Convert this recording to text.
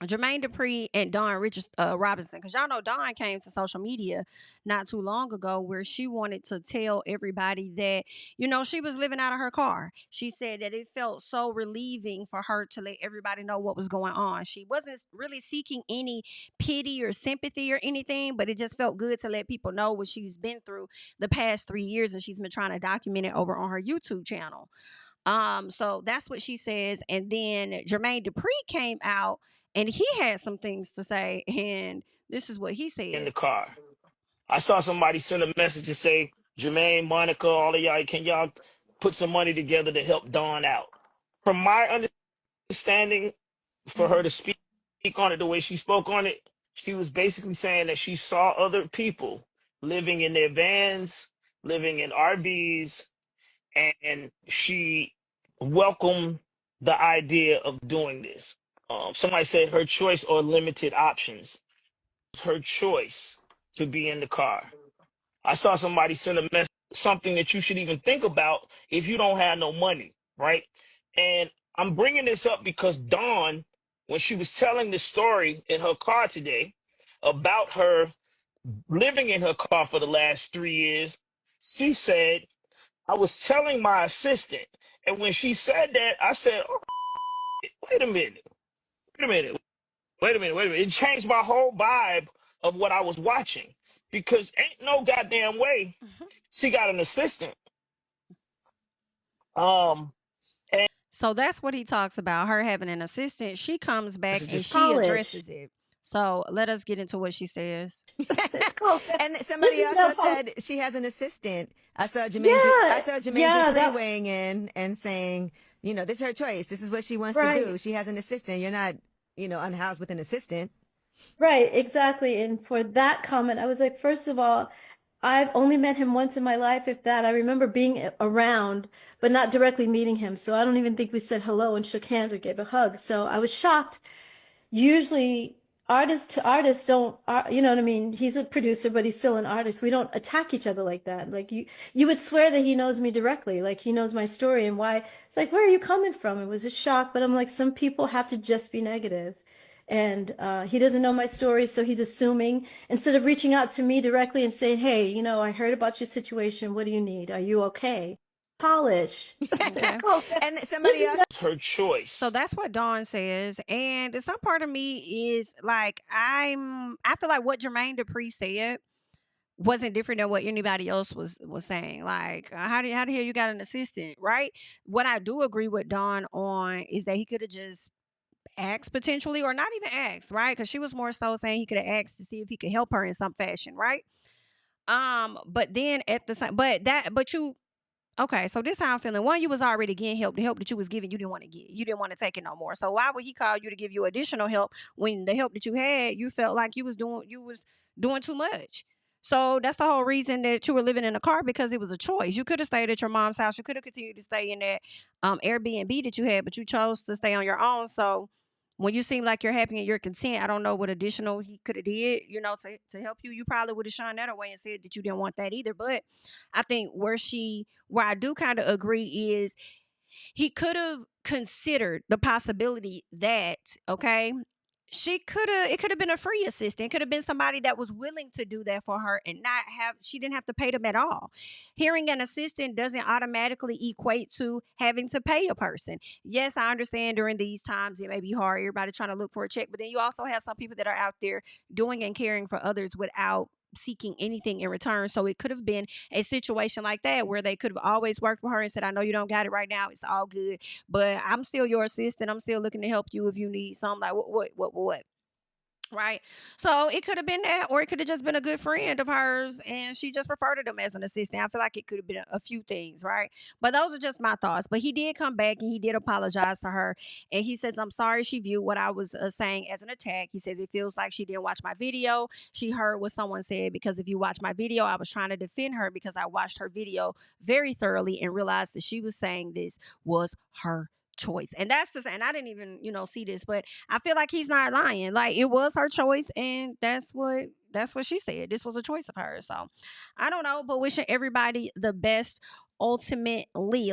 Jermain DuPree and Dawn Robinson, because y'all know Dawn came to social media not too long ago where she wanted to tell everybody that, she was living out of her car. She said that it felt so relieving for her to let everybody know what was going on. She wasn't really seeking any pity or sympathy or anything, but it just felt good to let people know what she's been through the past 3 years, and she's been trying to document it over on her YouTube channel. So that's what she says. And then Jermaine Dupri came out and he had some things to say, and this is what he in the said. car. I saw somebody send a message to say, Jermaine, Monica, all of y'all, can y'all put some money together to help Dawn out? From my understanding, for her to speak on it the way she spoke on it, she was basically saying that she saw other people living in their vans, living in RVs, and she welcomed the idea of doing this. Somebody said her choice or limited options. Her choice to be in the car. I saw somebody send a message, something that you should even think about if you don't have no money, right? And I'm bringing this up because Dawn, when she was telling the story in her car today about her living in her car for the last 3 years, she said, I was telling my assistant. And when she said that, I said, oh, wait a minute, wait a minute, wait a minute, wait a minute. It changed my whole vibe of what I was watching because ain't no goddamn way she got an assistant. And So that's what he talks about, her having an assistant. She comes back and she College. addresses it. So let us get into what she says. And somebody also said she has an assistant. I saw Jermaine Dupri weighing in and saying, this is her choice. This is what she wants to do. She has an assistant. You're not, unhoused with an assistant. Right, exactly. And for that comment, I was like, first of all, I've only met him once in my life, if that. I remember being around, but not directly meeting him. So I don't even think we said hello and shook hands or gave a hug. So I was shocked. Usually artist to artist don't, you know what I mean? He's a producer, but he's still an artist. We don't attack each other like that. Like you would swear that he knows me directly, like he knows my story and why. It's like, where are you coming from? It was a shock, but I'm like, some people have to just be negative. And he doesn't know my story, so he's assuming. Instead of reaching out to me directly and saying, hey, I heard about your situation. What do you need? Are you okay? Polish. Okay. And somebody else. Her choice. So that's what Dawn says. And some part of me is like, I feel like what Jermaine Dupri said wasn't different than what anybody else was saying. Like, how the hell you got an assistant, right? What I do agree with Dawn on is that he could have just asked potentially, or not even asked, right? Because she was more so saying he could have asked to see if he could help her in some fashion, right? But then at the same, okay, so this how I'm feeling. One, you was already getting help. The help that you was giving, you didn't want to get. You didn't want to take it no more. So why would he call you to give you additional help when the help that you had, you felt like you was doing too much? So that's the whole reason that you were living in a car, because it was a choice. You could have stayed at your mom's house. You could have continued to stay in that Airbnb that you had, but you chose to stay on your own. So when you seem like you're happy and you're content, I don't know what additional he could have did, to help you. You probably would have shunned that away and said that you didn't want that either. But I think where I do kind of agree is he could have considered the possibility that, okay, it could have been a free assistant. It could have been somebody that was willing to do that for her and she didn't have to pay them at all. Hearing an assistant doesn't automatically equate to having to pay a person. Yes, I understand during these times it may be hard, everybody trying to look for a check, but then you also have some people that are out there doing and caring for others without seeking anything in return. So it could have been a situation like that where they could have always worked with her and said, I know you don't got it right now, it's all good, but I'm still your assistant, I'm still looking to help you if you need something. Like what, right? So it could have been that, or it could have just been a good friend of hers and she just referred to him as an assistant. I feel like it could have been a few things, right? But those are just my thoughts. But he did come back and he did apologize to her, and he says, I'm sorry she viewed what I was saying as an attack. He says it feels like she didn't watch my video. She heard what someone said, because if you watch my video, I was trying to defend her because I watched her video very thoroughly and realized that she was saying this was her choice. And that's and I didn't even see this, but I feel like he's not lying. Like, it was her choice, and that's what she said. This was a choice of hers. So I don't know, but wishing everybody the best ultimately.